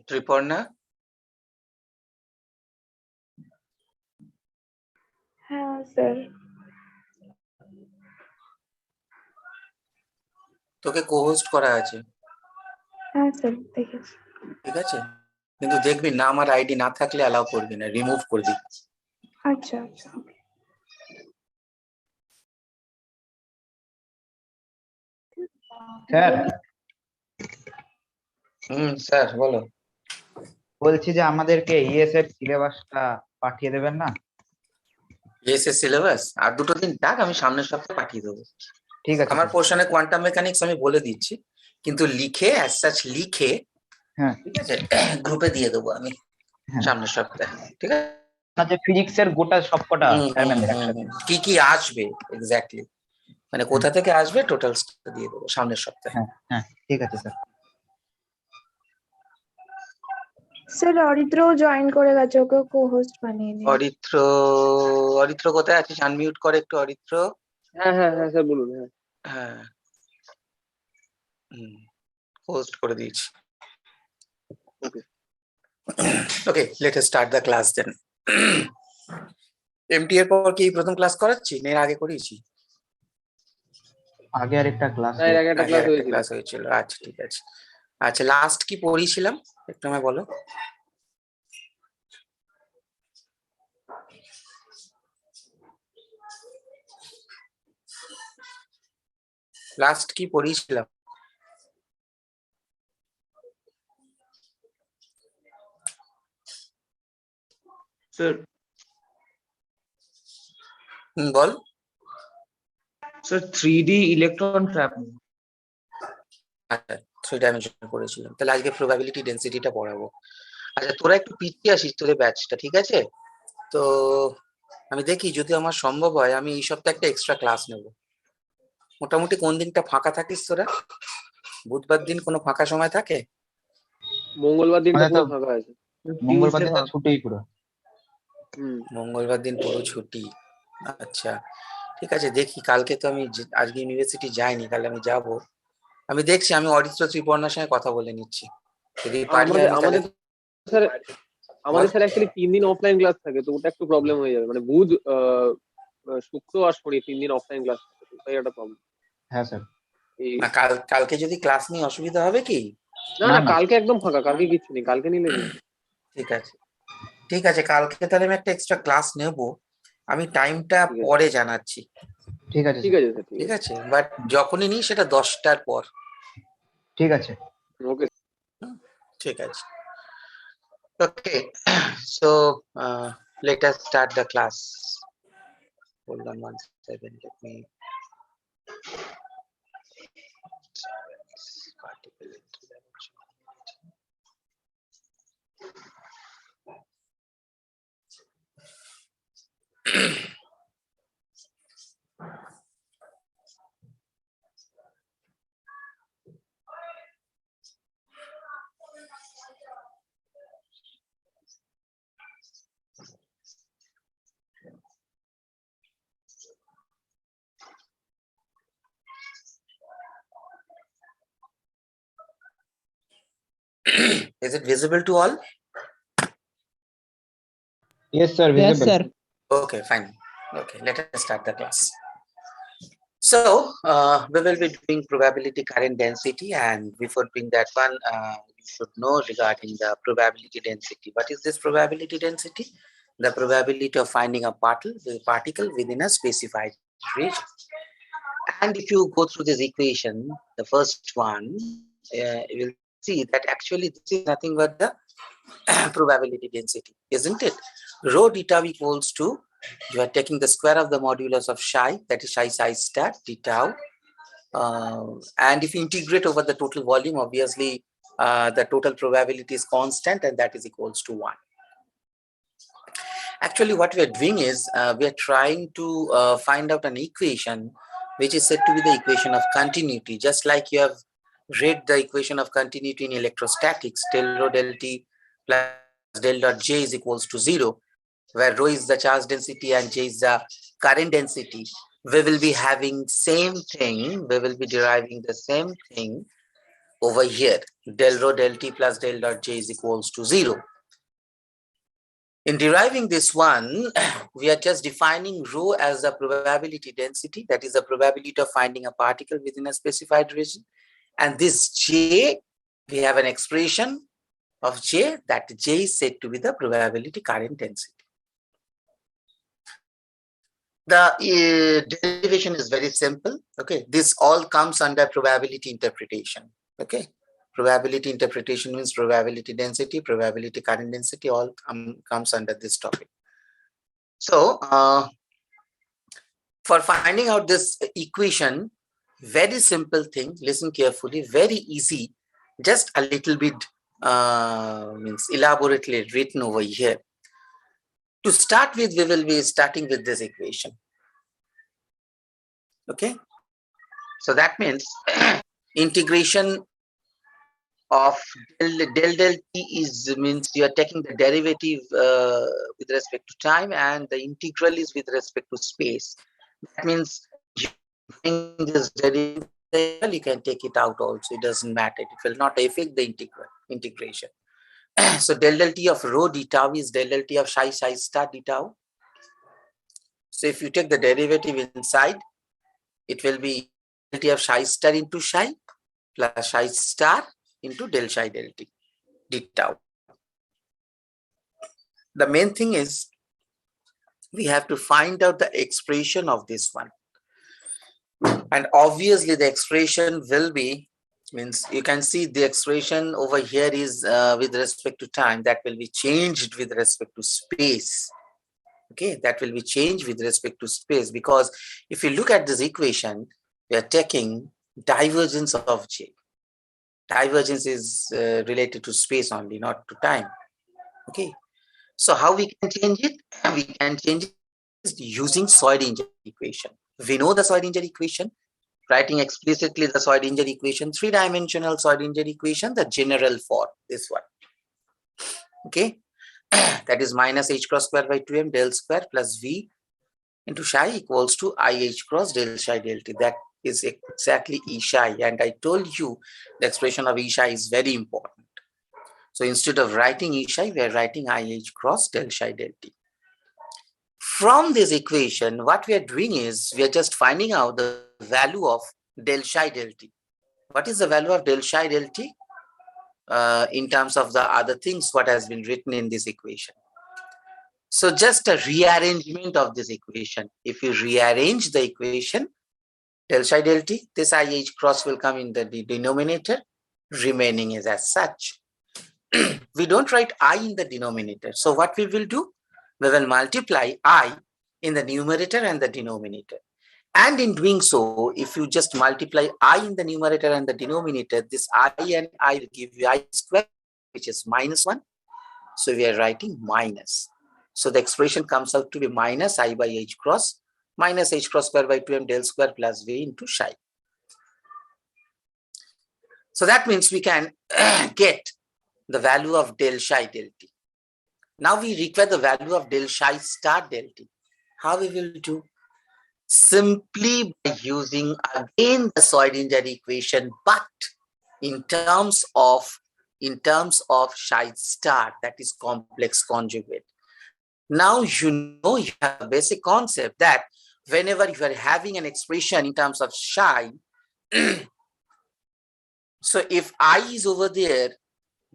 ত্রিপর্ণা, হ্যাঁ স্যার। তোকে কো-হোস্ট করা আছে, হ্যাঁ স্যার দেখেছি। ঠিক আছে? কিন্তু দেখবি নাম আর আইডি না থাকলে অ্যালাউ করবি না, রিমুভ করবি। আচ্ছা আচ্ছা। স্যার স্যার বলো। বলছি যে আমাদেরকে ইএস এর সিলেবাসটা পাঠিয়ে দেবেন না? এসএস সিলেবাস আর দুটো দিন ডাক, আমি সামনের সপ্তাহে পাঠিয়ে দেবো। ঠিক আছে আমার স্যার। পোর্শনে কোয়ান্টাম মেকানিক্স আমি বলে দিচ্ছি, কিন্তু লিখে অ্যাজ সাচ লিখে, হ্যাঁ ঠিক আছে, গ্রুপে দিয়ে দেবো আমি হ্যাঁ। সামনের সপ্তাহে, ঠিক আছে? না যে ফিজিক্সের গোটা সবকটা হুম, স্যার ম্যামদের হুম, একসাথে। কি কি আসবে এক্স্যাক্টলি, মানে কোথা থেকে আসবে টোটাল দিয়ে দেবো সামনের সপ্তাহে। হ্যাঁ হ্যাঁ ঠিক আছে স্যার। স্যার অরিত্রও জয়েন করে গেছে, ওকে কো-হোস্ট বানিয়ে নিন। অরিত্র, অরিত্র কোথায় আছিস? আনমিউট করে একটু অরিত্র। হ্যাঁ হ্যাঁ হ্যাঁ স্যার বলুন। হ্যাঁ হ্যাঁ, হোস্ট করে দিয়েছি। Okay, let us start the class then. MT এর পর কি প্রথম ক্লাস করাচ্ছি না এর আগে করিয়েছি? আগে আর একটা ক্লাস না, এর আগে একটা ক্লাস হয়েছিল। ক্লাস হয়েছিল, আচ্ছা ঠিক আছে। আচ্ছা, লাস্ট কি পড়িয়েছিলাম একটু আমায় বলো। লাস্ট কি পড়িয়েছিলাম? স্যার বল। Sir 3D electron trap. আচ্ছা, 3 ডাইমেনশন পড়েছিলাম, তাহলে আজকে প্রবাবিলিটি ডেনসিটিটা পড়াবো। আচ্ছা, তোরা একটু পিছিয়ে আসিস তোদের ব্যাচটা, ঠিক আছে? তো আমি দেখি যদি আমার সম্ভব হয় আমি এই সপ্তাহে একটা এক্সট্রা ক্লাস নেব। মোটামুটি কোন দিনটা ফাঁকা থাকিস তোরা? বুধবার দিন কোনো ফাঁকা সময় থাকে? মঙ্গলবার দিনটা আমাদের তো পুরো ফাঁকা আছে। মঙ্গলবার দিন তো ছুটিই পুরো। মঙ্গলবার দিন পুরো ছুটি। আচ্ছা ঠিক আছে, দেখি কালকে তো আমি আজকে ইউনিভার্সিটি যাইনি, কাল আমি যাব। আমি দেখছি, আমি অরিত্র ত্রিপর্ণার সঙ্গে কথা বলে নিচ্ছি, যদি পারি আমি তাহলে। আমাদের স্যার অ্যাকচুয়ালি 3 দিন অফলাইন ক্লাস থাকে, তো ওটা একটু প্রবলেম হয়ে যাবে। মানে বুধ শুক্র আর শনি 3 দিন অফলাইন ক্লাস থাকে, তো তাই একটা প্রবলেম। হ্যাঁ স্যার। না, কালকে যদি ক্লাস নিয়ে অসুবিধা হবে কি? না না, না না। কালকে একদম ফাঁকা, কালকে কিছু নেই, কালকে নিলে নেই। ঠিক আছে ঠিক আছে, কালকে তাহলে আমি একটা এক্সট্রা ক্লাস নেব। আমি টাইমটা ঠিক আছে। পরে জানাচ্ছি, ঠিক আছে ঠিক স্যার। আছে স্যার, ঠিক আছে? বাট যখনই নিই সেটা 10টার পর। ঠিক ঠিক আছে। ওকে। ঠিক আছে, okay. So let us start the class. Hold on 1 second, let me particle into dimension. Is it visible to all? Yes sir, Yes, visible. sir. Okay, fine. Okay, let us start the class. So we will be doing probability current density, and before doing that one, you should know regarding the probability density. What is this probability density? The probability of finding a particle within a specified region. And if you go through this equation, the first one, you will see that actually this is nothing but the probability density, isn't it? Rho theta equals to You are taking the square of the modulus of psi, that is psi star d tau. And if you integrate over the total volume, obviously the total probability is constant, and that is equals to 1. Actually, what we are doing is we are trying to find out an equation which is said to be the equation of continuity. Just like you have read the equation of continuity in electrostatics, del rho del t plus del dot j is equals to 0, where rho is the charge density and j is the current density. We will be having same thing, we will be deriving the same thing over here. Del rho del t plus del dot j is equals to 0. In deriving this one, we are just defining rho as the probability density, that is the probability of finding a particle within a specified region. And this j, we have an expression of j, that j is said to be the probability current density. The derivation is very simple. Okay, this all comes under probability interpretation. Okay, probability interpretation means probability density, probability current density, all comes under this topic. So for finding out this equation, very simple thing, listen carefully, very easy, just a little bit means elaborately written over here. To start with, we will be starting with this equation. Okay, so that means integration of del t is means you are taking the derivative with respect to time, and the integral is with respect to space. That means you this derivative, you can take it out also, it doesn't matter, it will not affect the integration. So del t of rho d tau is del t of psi star d tau. So if you take the derivative inside, it will be del t of psi star into psi plus psi star into del psi del t d tau. The main thing is we have to find out the expression of this one. And obviously the expression will be, means you can see the expression over here is with respect to time, that will be changed with respect to space. Okay, that will be changed with respect to space, because if you look at this equation, we are taking divergence of j. Divergence is related to space only, not to time. Okay, so how we can change it? We can change it using Schrodinger equation. We know the Schrodinger equation, writing explicitly the Schrodinger equation, three-dimensional Schrodinger equation, the general form, this one. Okay, that is minus h cross square by 2m del square plus v into psi equals to I h cross del psi del t. That is exactly E psi, and I told you the expression of E psi is very important. So instead of writing E psi, we are writing I h cross del psi del t. From this equation, what we are doing is we are just finding out the value of del psi del t. What is the value of del psi del t? In terms of the other things, what has been written in this equation. So just a rearrangement of this equation. If you rearrange the equation, del psi del t, this I h cross will come in the denominator, remaining is as such. We don't write I in the denominator. So what we will do? We will multiply I in the numerator and the denominator. And in doing so, if you just multiply I in the numerator and the denominator, this I and I will give you I square, which is minus 1. So we are writing minus. So the expression comes out to be minus I by h cross minus h cross square by 2m del square plus v into psi. So that means we can get the value of del psi del t. Now we require the value of del psi star del t. How we will do? Simply by using again the Schrodinger equation, but in terms of psi star, that is complex conjugate. Now you know, you have a basic concept that whenever you are having an expression in terms of psi, so if I is over there,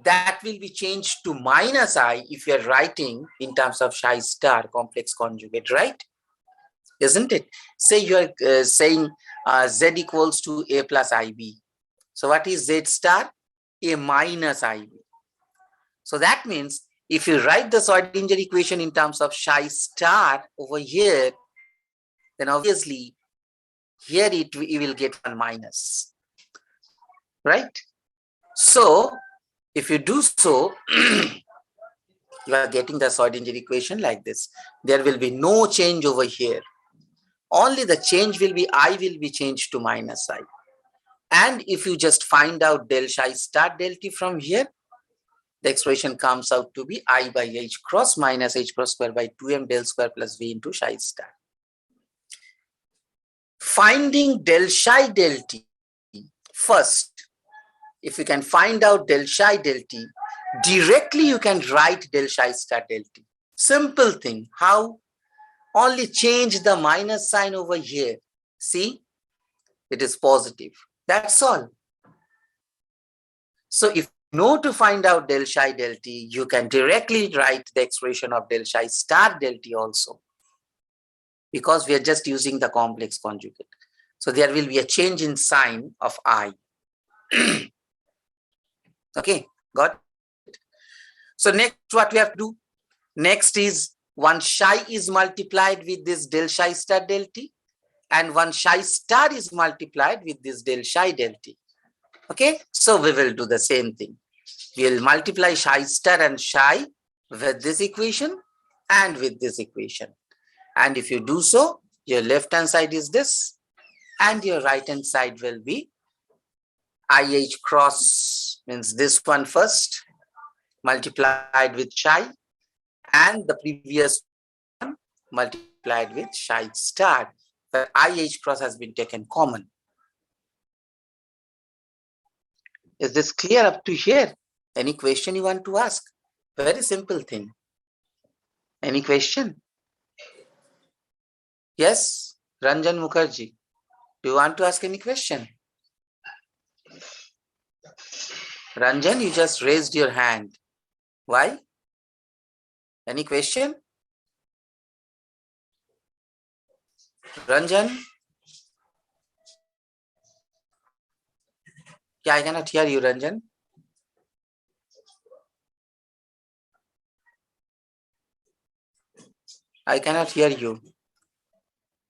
that will be changed to minus I if you are writing in terms of psi star complex conjugate, right? Isn't it? Say you are saying z equals to a plus ib. So what is z star? A minus ib. So that means if you write the Schrodinger equation in terms of psi star over here, then obviously here you will get 1 minus, right? So if you do so, you are getting the Schrodinger equation like this. There will be no change over here. Only the change will be I will be changed to minus I. And if you just find out del psi star del t from here, the expression comes out to be I by h cross minus h cross square by 2m del square plus v into psi star. Finding del psi del t first. If you can find out del psi del t, directly you can write del psi star del t. Simple thing. How? Only change the minus sign over here. See, it is positive. That's all. So if you know to find out del psi del t, you can directly write the expression of del psi star del t also, because we are just using the complex conjugate. So there will be a change in sign of I. Okay, got it? So next what we have to do? Next is one psi is multiplied with this del psi star del t, and one psi star is multiplied with this del psi del t. Okay, so we will do the same thing. We will multiply psi star and psi with this equation and with this equation. And if you do so, your left hand side is this, and your right hand side will be IH cross, means this one first, multiplied with psi, and the previous one multiplied with psi star. But IH cross has been taken common. Is this clear up to here? Any question you want to ask? Very simple thing. Any question? Yes, Ranjan Mukherjee. Do you want to ask any question? Ranjan, you just raised your hand. Why? Any question? Ranjan? Yeah, I cannot hear you, Ranjan. I cannot hear you.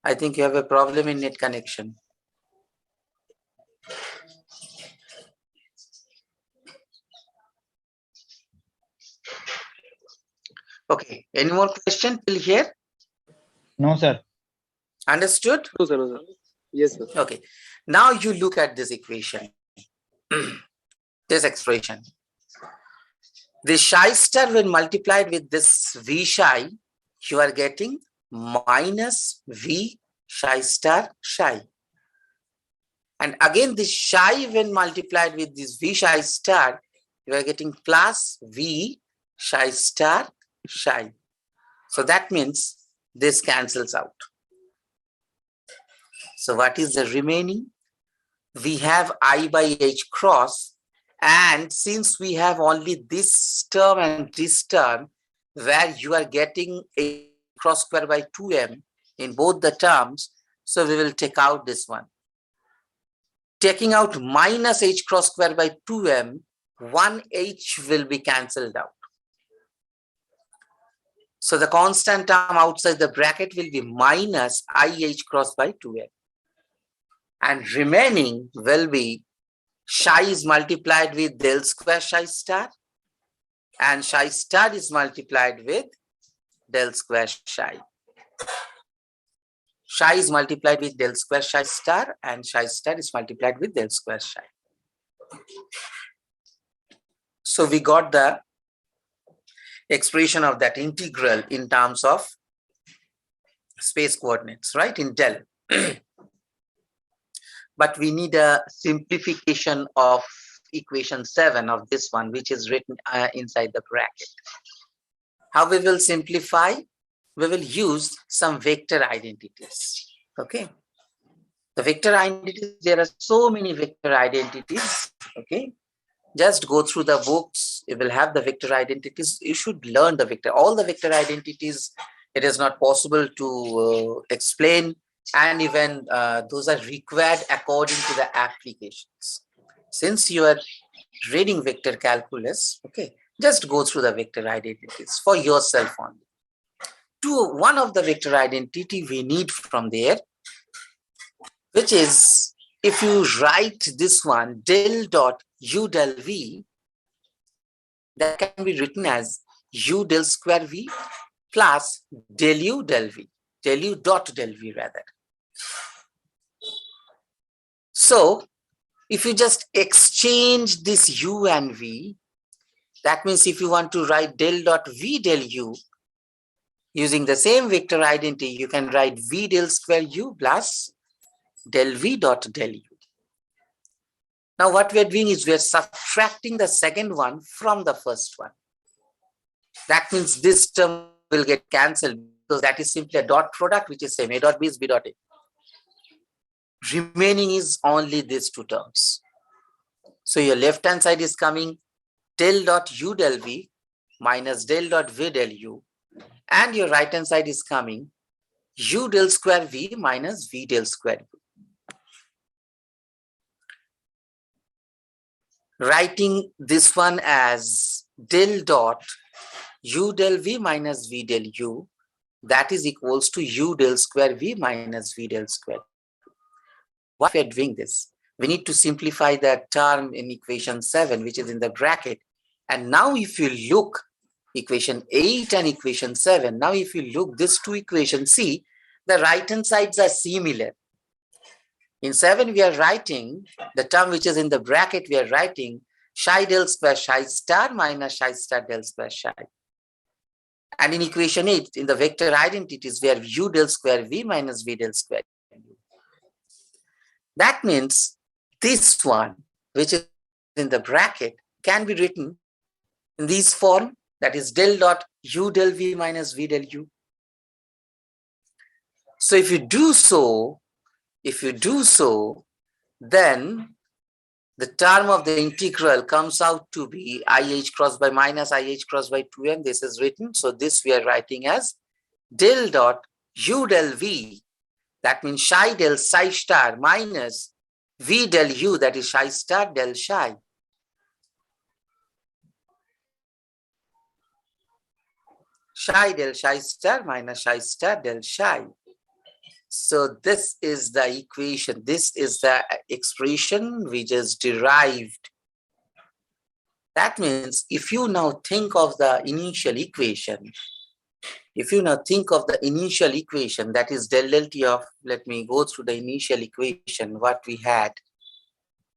I think you have a problem in net connection. Okay, any more question till here? No, sir. Understood? No, sir, no, sir. Yes, sir. Okay, now you look at this equation, this expression. This psi star when multiplied with this v psi, you are getting minus v psi star psi. And again this psi when multiplied with this v psi star, you are getting plus v psi star psi. So that means this cancels out. So what is the remaining? We have I by h cross, and since we have only this term and this term, where you are getting a cross square by 2m in both the terms, so we will take out this one. Taking out minus h cross square by 2m, 1h will be cancelled out. So the constant term outside the bracket will be minus IH cross by 2m. And remaining will be psi is multiplied with del square psi star, and psi star is multiplied with del square psi. Psi is multiplied with del square psi star, and psi star is multiplied with del square psi. So we got the expression of that integral in terms of space coordinates, right, in del. But we need a simplification of equation 7 of this one, which is written inside the bracket. How we will simplify? We will use some vector identities. Okay. The vector identities, there are so many vector identities. Okay. Just go through the books. You will have the vector identities. You should learn the vector. All the vector identities, it is not possible to explain. And even those are required according to the applications. Since you are reading vector calculus, okay, Just go through the vector identities for yourself only. One of the vector identity we need from there, which is if you write this one del dot u del v, that can be written as u del square v plus del u del v, del u dot del v rather. So if you just exchange this u and v, that means if you want to write del dot v del u, using the same vector identity, you can write v del square u plus del v dot del u. Now what we are doing is we are subtracting the second one from the first one. That means this term will get cancelled because that is simply a dot product, which is same. A dot b is b dot a. Remaining is only these two terms. So your left hand side is coming del dot u del v minus del dot v del u, and your right hand side is coming u del square v minus v del square u. Writing this one as del dot u del v minus v del u, that is equals to u del square v minus v del square. Why we are doing this? We need to simplify that term in equation 7, which is in the bracket. And now if you look equation 8 and equation 7, now if you look these two equations, see the right hand sides are similar. In 7 we are writing the term which is in the bracket, we are writing psi del square psi star minus psi star del square psi. And in equation 8, in the vector identities, we have u del square v minus v del square u. That means this one, which is in the bracket, can be written in this form, that is del dot u del v minus v del u. So if you do so, then the term of the integral comes out to be IH cross by minus IH cross by 2m. This is written. So this we are writing as del dot u del v. That means psi del psi star minus v del u, that is psi star del psi. Psi del psi star minus psi star del psi. So this is the equation. This is the expression we just derived. That means if you now think of the initial equation, that is del t of, let me go through the initial equation, what we had.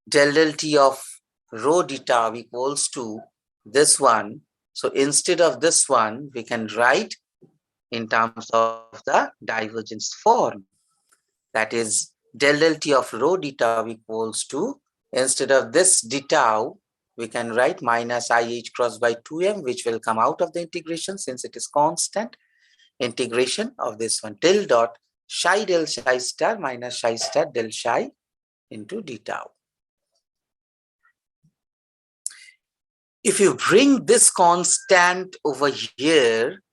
Del t of rho d tau equals to this one. So instead of this one, we can write in terms of the divergence form. That is del t of rho d tau equals to, instead of this d tau, we can write minus IH cross by 2m, which will come out of the integration since it is constant. Integration of this one, del dot psi del psi star minus psi star del psi into d tau. If you bring this constant over here,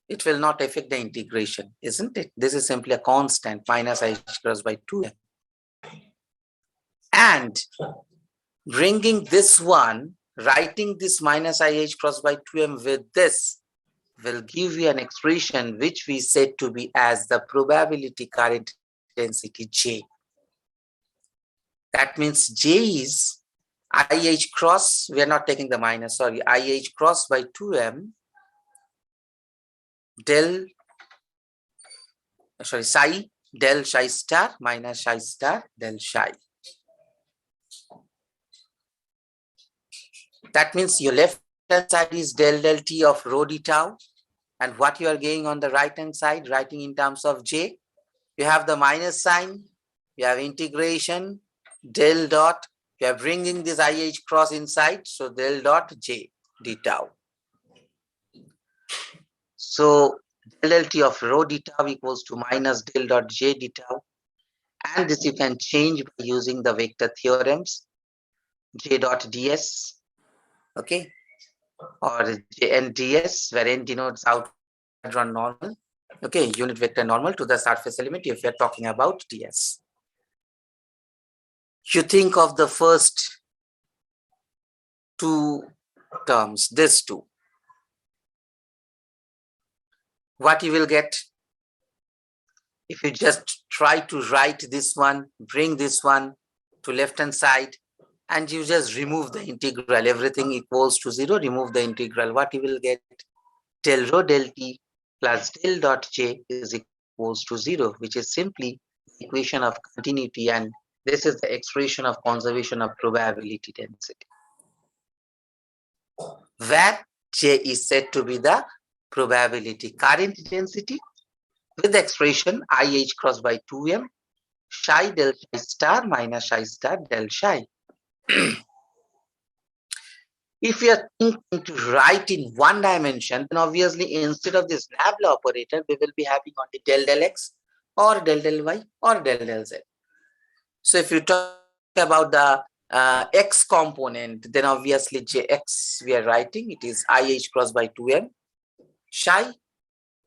it will not affect the integration, isn't it? This is simply a constant, minus IH cross by 2m. And bringing this one, writing this minus IH cross by 2m with this, will give you an expression which we said to be as the probability current density J. That means J is IH cross, we are not taking the minus, sorry, IH cross by 2m psi del psi star minus psi star del psi. That means your left hand side is del t of rho d tau, and what you are getting on the right hand side, writing in terms of J, you have the minus sign, you have integration, del dot, you are bringing this IH cross inside, so del dot J d tau. So del t of rho d tau equals to minus del dot J d tau, and this you can change by using the vector theorems, J dot ds, okay, or J and ds, where n denotes out hadron normal, okay, unit vector normal to the surface element if we are talking about ds. You think of the first two terms, this two. What you will get if you just try to write this one, bring this one to left hand side, and you just remove the integral, everything equals to 0, remove the integral. What you will get? Del rho del t plus del dot j is equals to 0, which is simply the equation of continuity, and this is the expression of conservation of probability density, where j is said to be the probability current density with the expression IH cross by 2m psi del psi star minus psi star del psi. If you are thinking to write in one dimension, then obviously instead of this nabla operator, we will be having only del del x or del del y or del del z. So if you talk about the x component, then obviously jx we are writing, it is IH cross by 2m psi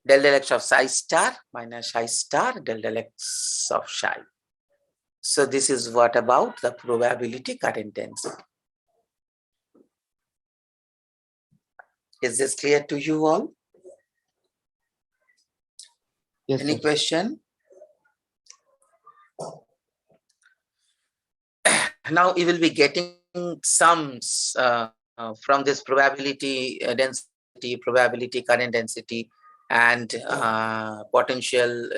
del del x of psi star minus psi star del del x of psi. So this is what about the probability current density. Is this clear to you all? Yes, Any sir. question? Now you will be getting sums from this probability density, probability current density, and potential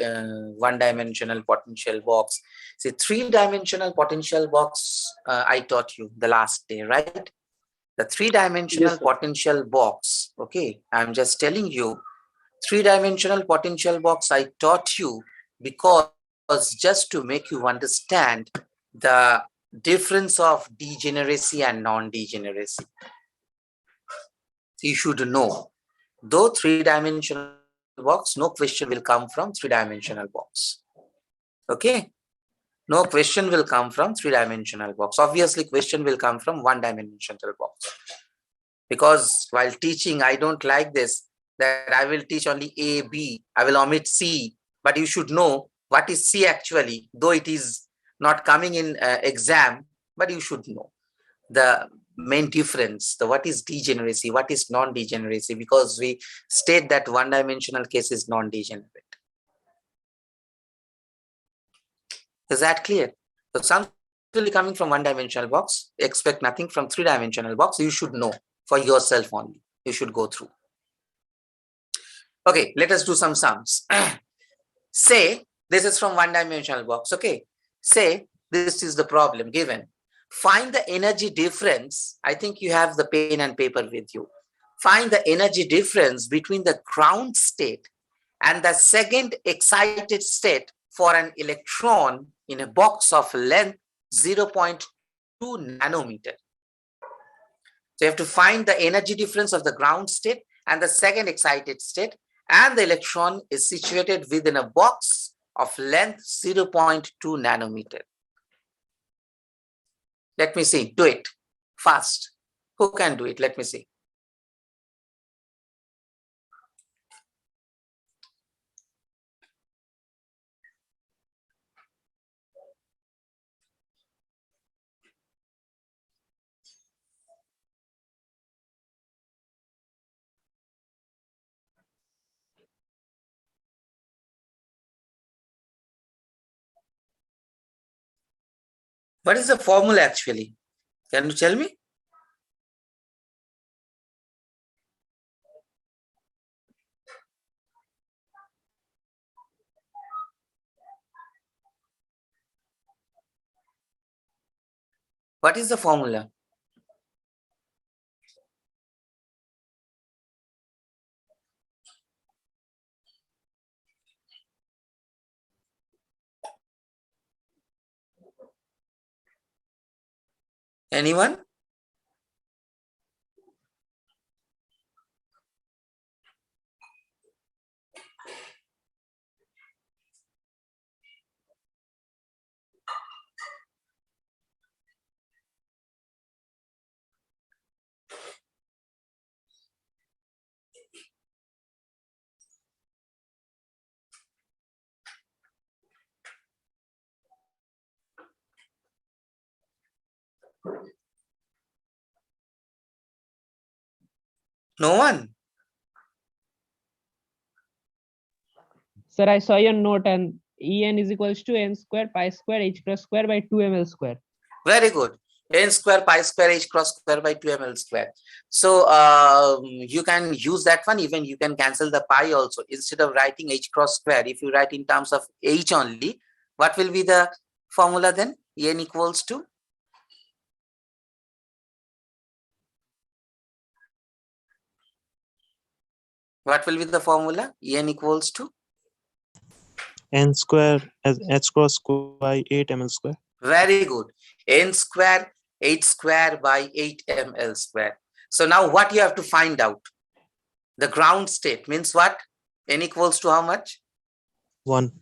one-dimensional potential box. See, three-dimensional potential box I taught you the last day, right? The three-dimensional Yes, sir. potential box. Okay, I'm just telling you, three-dimensional potential box I taught you because just to make you understand the difference of degeneracy and non-degeneracy. You should know, though three-dimensional box, no question will come from three-dimensional box. Okay, no question will come from three-dimensional box. Obviously, question will come from one-dimensional box. Because while teaching, I don't like this, that I will teach only A, B, I will omit C, but you should know what is C actually, though it is not coming in exam, but you should know the main difference, the what is degeneracy, what is non-degeneracy, because we state that one-dimensional case is non-degenerate. Is that clear? So some will be coming from one-dimensional box, expect nothing from three-dimensional box. You should know for yourself only. You should go through. Okay, let us do some sums. Say this is from one-dimensional box. Okay, say this is the problem given. Find the energy difference. I think you have the pen and paper with you. Find the energy difference between the ground state and the second excited state for an electron in a box of length 0.2 nanometer. So you have to find the energy difference of the ground state and the second excited state, and the electron is situated within a box of length 0.2 nanometer. Let me see, do it fast. Who can do it? Let me see. What is the formula actually? Can you tell me? What is the formula? Anyone? No one? Sir, I saw your note and En is equals to n square pi square h cross square by 2 ml square. Very good. N square pi square h cross square by 2 ml square. So you can use that one. Even you can cancel the pi also. Instead of writing h cross square, if you write in terms of h only, what will be the formula then? En equals to? What will be the formula? En equals to? n square as h cross square by 8 ml square. Very good. N square h square by 8 ml square. So now what you have to find out? The ground state means what? N equals to how much? 1.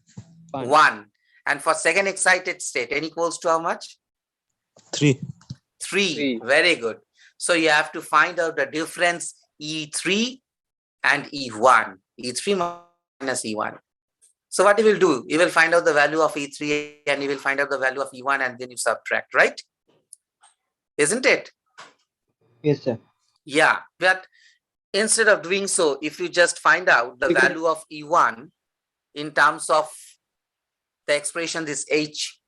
1. And for second excited state, N equals to how much? 3. 3. Three. Very good. So you have to find out the difference E3 and E1. E3 minus E1. So what you will do? You will find out the value of E3 and you will find out the value of E1 and then you subtract, right? Isn't it? Yes, sir. Yeah. But instead of doing so, if you just find out the Because- value of E1 in terms of the expression this h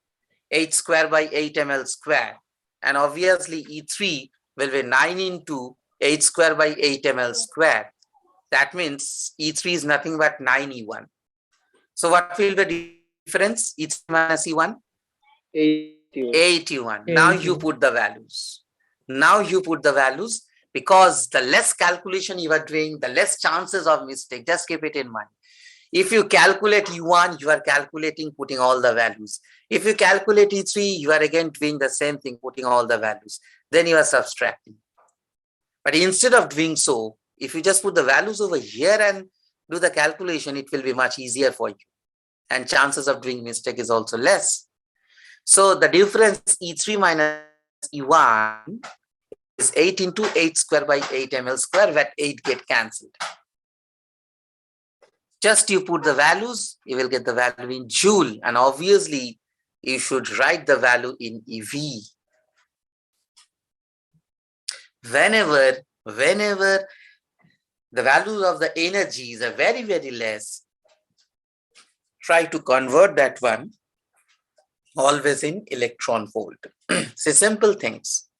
square by 8 ml square, and obviously E3 will be 9 into h square by 8 ml square. That means E3 is nothing but 9E1. So what will be the difference? E3 minus E1? 81. 81. Now you 81. put the values. Now you put the values, because the less calculation you are doing, the less chances of mistake. Just keep it in mind. If you calculate E1, you are calculating, putting all the values. If you calculate E3, you are again doing the same thing, putting all the values. Then you are subtracting. But instead of doing so, if you just put the values over here and do the calculation, it will be much easier for you. And chances of doing mistake is also less. So the difference E3 minus E1 is 8 into 8 square by 8 ml square, where 8 get cancelled. Just you put the values, you will get the value in joule, and obviously you should write the value in EV. Whenever the value of the energies are very, very less, try to convert that one always in electron volt. Say simple things.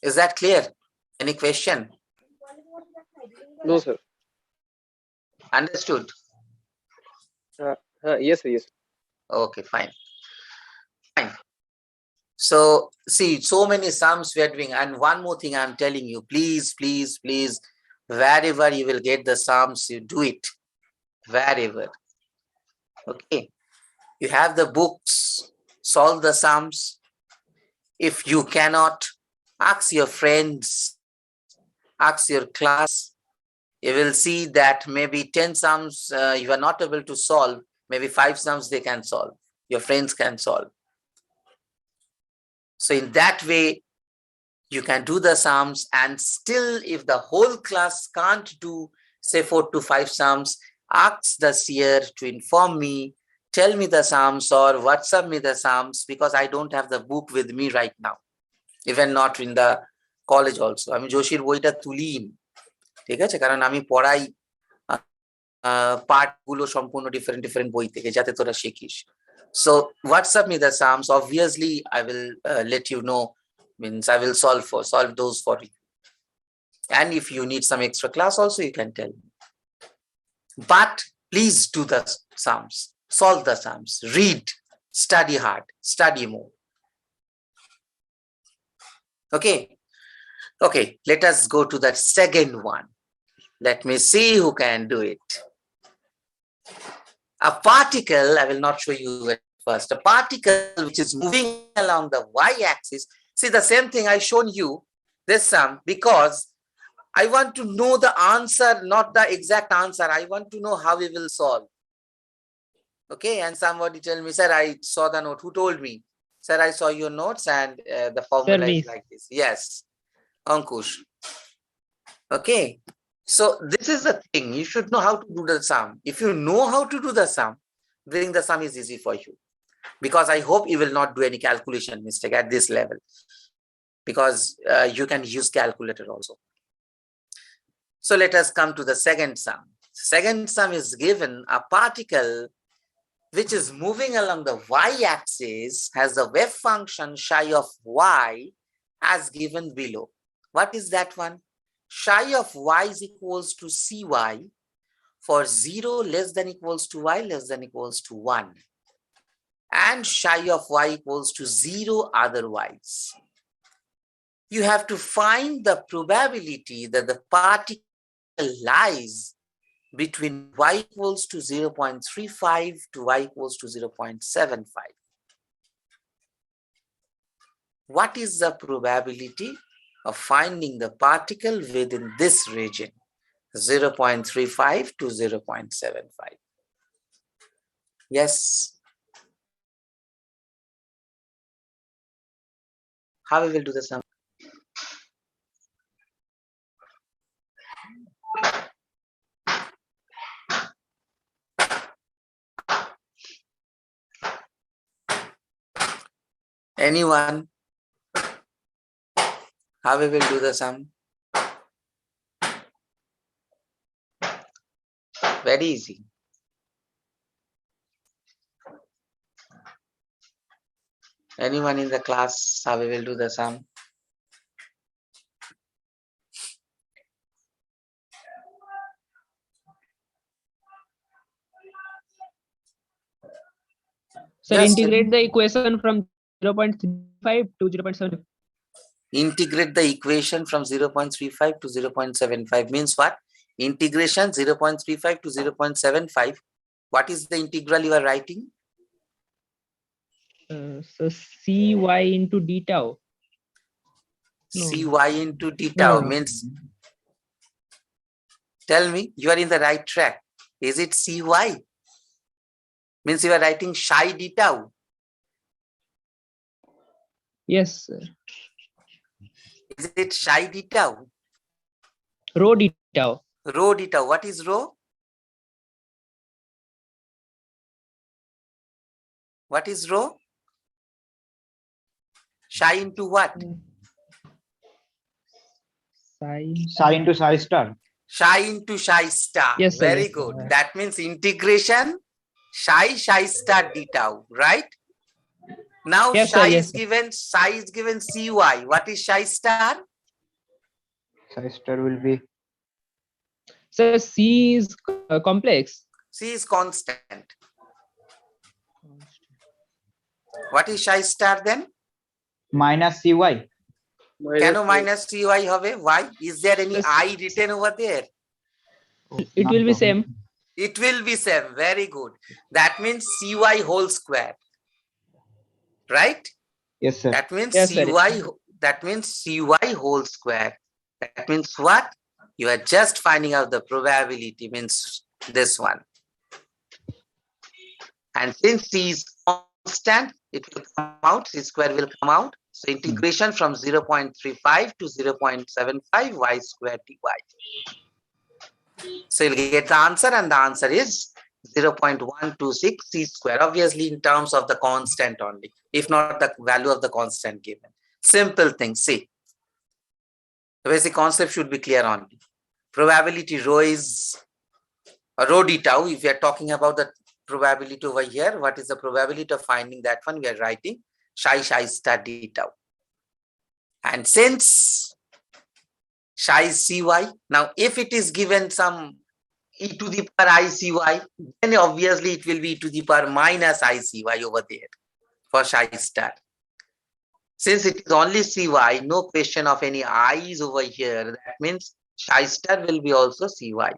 Is that clear? Any question? No, sir. Understood? Yes, sir. Yes. Okay, fine. Fine. So see, so many sums we are doing. And one more thing I'm telling you, please, wherever you will get the sums, you do it. Wherever. Okay. You have the books, solve the sums. If you cannot, ask your friends, ask your class. You will see that maybe 10 sums you are not able to solve. Maybe 5 sums they can solve. Your friends can solve. So in that way, you can do the sums, and still if the whole class can't do say 4 to 5 sums, ask the seer to inform me, tell me the sums or WhatsApp me the sums, because I don't have the book with me right now. Even not in the college also. আমি জোশীর বইটা তুলিনি, ঠিক আছে, কারণ আমি পড়াই পার্টগুলো সম্পূর্ণ ডিফারেন্ট বই থেকে, যাতে তোরা শিখিস। So WhatsApp me the sums. Obviously, I will let you know. Means I will solve those for you. And if you need some extra class, also you can tell me. But please do the sums, solve the sums, read, study hard, study more. Okay. Okay. Let us go to the second one. Let me see who can do it. A particle, I will not show you at first, a particle which is moving along the y-axis. See, the same thing I shown you this sum, because I want to know the answer, not the exact answer. I want to know how we will solve. Okay, and somebody tell me, sir, I saw the note. Who told me? Sir, I saw your notes and the formula is me. like this. Yes, Ankush. Okay. So this is the thing, you should know how to do the sum. If you know how to do the sum, doing the sum is easy for you. because I hope you will not do any calculation mistake at this level, because you can use calculator also. So let us come to the second sum. Second sum is given a particle which is moving along the y-axis, has a wave function psi of y as given below. What is that one? Psi of y is equals to cy for 0 less than equals to y less than equals to 1. And psi of y equals to 0 otherwise. You have to find the probability that the particle lies between y equals to 0.35 to y equals to 0.75. What is the probability of finding the particle within this region, 0.35 to 0.75? Yes. How we will do the sum? Anyone? How we will do the sum? Very easy. Anyone in the class, how we will do the sum? Sir, Yes, integrate the equation from 0.35 to 0.7. Integrate the equation from 0.35 to 0.75 means what? Integration 0.35 to 0.75. What is the integral you are writing? So cy into d tau. No. Cy into d No, tau no, no. means, tell me, you are in the right track. Is it cy? Means you are writing psi d tau. Yes, sir. Is it psi d tau? Rho d tau. Rho d tau. What is rho? What is rho? Psi into what? Psi into psi star. Psi into psi star. Yes, sir, Very yes, sir. good. That means integration psi star d tau, right? Now Yes, sir, psi yes, is sir. given, psi is given cy. What is psi star? Psi star will be So C is complex. C is constant. What is psi star then? minus cy. Can minus cy have? Why? Is there any Yes. I written over there? It will be same. It will be same. Very good. That means cy whole square. Right? Yes, sir. That means Yes, sir. cy. That means cy whole square. That means what? You are just finding out the probability, means this one. And since c is constant, it will come out, c square will come out. So integration from 0.35 to 0.75 y square dy. So you'll get the answer, and the answer is 0.126 c square, obviously in terms of the constant only, if not the value of the constant given. Simple thing, see. The basic concept should be clear only. Probability rho is rho d tau. If we are talking about the probability over here, what is the probability of finding that one? We are writing psi star d tau. And since psi is cy, now if it is given some e to the power icy, then obviously it will be e to the power minus icy over there for psi star. Since it is only cy, no question of any i's over here. That means psi star will be also cy.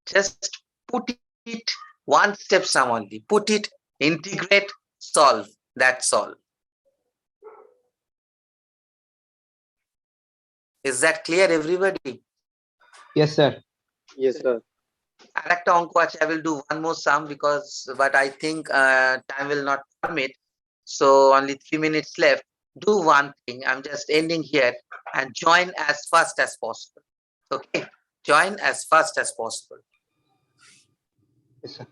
Just put it one step sum only. Put it, integrate, solve. That's all. Is that clear, everybody? Yes, sir. Yes, sir. I will do one more sum but I think time will not permit. So only 3 minutes left. Do one thing. I'm just ending here and join as fast as possible. Okay. Join as fast as possible. Yes, sir.